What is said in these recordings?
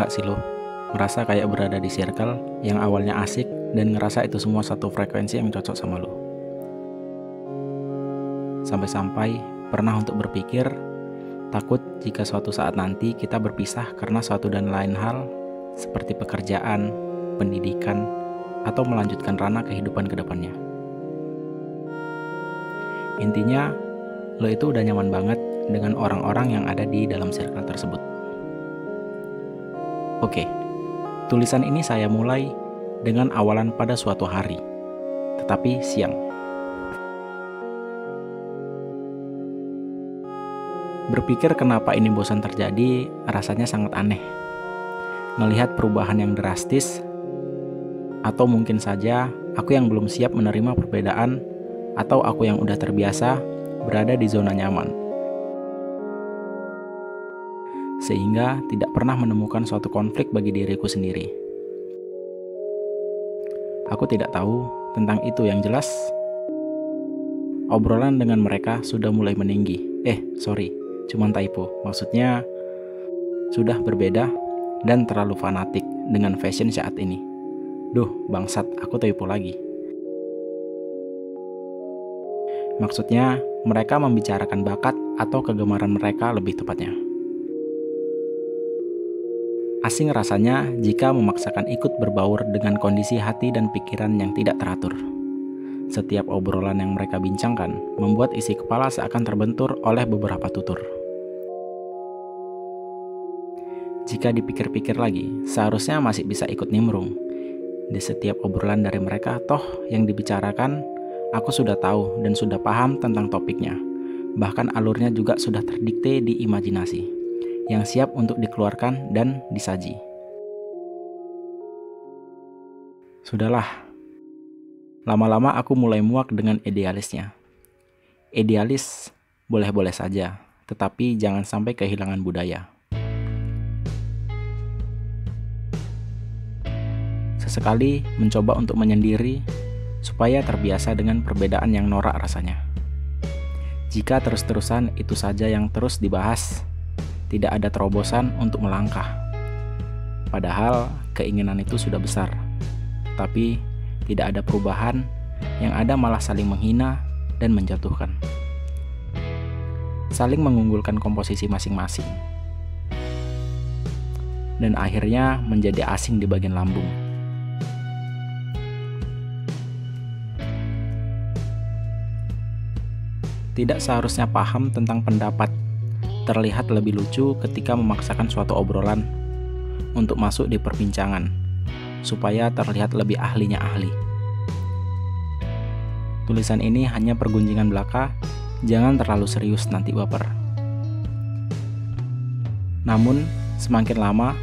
nggak sih lo merasa kayak berada di circle yang awalnya asik dan ngerasa itu semua satu frekuensi yang cocok sama lo? Sampai-sampai pernah untuk berpikir takut jika suatu saat nanti kita berpisah karena suatu dan lain hal seperti pekerjaan, pendidikan, atau melanjutkan ranah kehidupan ke depannya. Intinya, lo itu udah nyaman banget dengan orang-orang yang ada di dalam circle tersebut. Oke, tulisan ini saya mulai dengan awalan pada suatu hari, tetapi siang. Berpikir kenapa ini bosan terjadi rasanya sangat aneh. Melihat perubahan yang drastis, atau mungkin saja aku yang belum siap menerima perbedaan, atau aku yang udah terbiasa berada di zona nyaman, sehingga tidak pernah menemukan suatu konflik bagi diriku sendiri. Aku tidak tahu tentang itu, yang jelas obrolan dengan mereka sudah mulai meninggi. Cuman typo. Maksudnya sudah berbeda dan terlalu fanatik dengan fashion saat ini. Duh, bangsat, aku typo lagi. Maksudnya mereka membicarakan bakat atau kegemaran mereka lebih tepatnya. Asing rasanya jika memaksakan ikut berbaur dengan kondisi hati dan pikiran yang tidak teratur. Setiap obrolan yang mereka bincangkan membuat isi kepala seakan terbentur oleh beberapa tutur. Jika dipikir-pikir lagi, seharusnya masih bisa ikut nimbrung. Di setiap obrolan dari mereka, toh yang dibicarakan, aku sudah tahu dan sudah paham tentang topiknya. Bahkan alurnya juga sudah terdikte di imajinasi, yang siap untuk dikeluarkan dan disaji. Sudahlah. Lama-lama aku mulai muak dengan idealisnya. Idealis boleh-boleh saja, tetapi jangan sampai kehilangan budaya. Sesekali mencoba untuk menyendiri supaya terbiasa dengan perbedaan yang norak rasanya. Jika terus-terusan itu saja yang terus dibahas, tidak ada terobosan untuk melangkah. Padahal keinginan itu sudah besar, tapi tidak ada perubahan, yang ada malah saling menghina dan menjatuhkan. Saling mengunggulkan komposisi masing-masing. Dan akhirnya menjadi asing di bagian lambung. Tidak seharusnya paham tentang pendapat, terlihat lebih lucu ketika memaksakan suatu obrolan untuk masuk di perbincangan, supaya terlihat lebih ahlinya ahli. Tulisan ini hanya pergunjingan belaka, jangan terlalu serius nanti baper. Namun, semakin lama,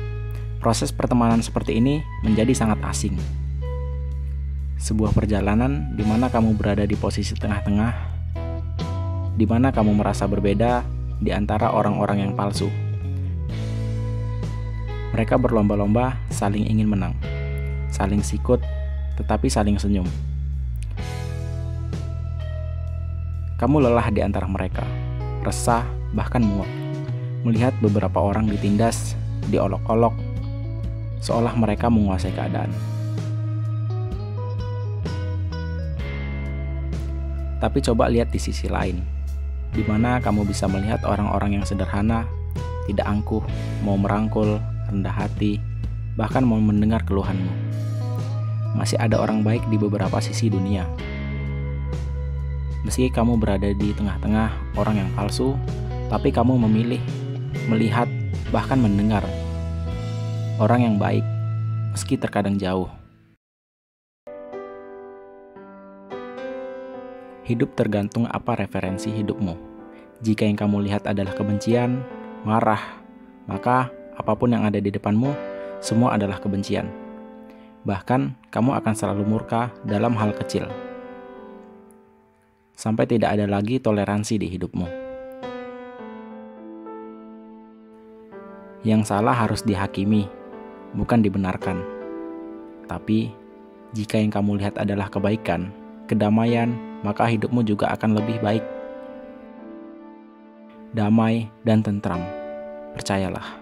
proses pertemanan seperti ini menjadi sangat asing. Sebuah perjalanan di mana kamu berada di posisi tengah-tengah, di mana kamu merasa berbeda di antara orang-orang yang palsu. Mereka berlomba-lomba saling ingin menang, saling sikut, tetapi saling senyum. Kamu lelah di antara mereka, resah, bahkan muak, melihat beberapa orang ditindas, diolok-olok, seolah mereka menguasai keadaan. Tapi coba lihat di sisi lain, di mana kamu bisa melihat orang-orang yang sederhana, tidak angkuh, mau merangkul, rendah hati, bahkan mau mendengar keluhanmu. Masih ada orang baik di beberapa sisi dunia. Meski kamu berada di tengah-tengah orang yang palsu, tapi kamu memilih, melihat, bahkan mendengar orang yang baik, meski terkadang jauh. Hidup tergantung apa referensi hidupmu. Jika yang kamu lihat adalah kebencian, marah, maka apapun yang ada di depanmu, semua adalah kebencian. Bahkan, kamu akan selalu murka dalam hal kecil. Sampai tidak ada lagi toleransi di hidupmu. Yang salah harus dihakimi, bukan dibenarkan. Tapi, jika yang kamu lihat adalah kebaikan, kedamaian, maka hidupmu juga akan lebih baik. Damai dan tentram, percayalah.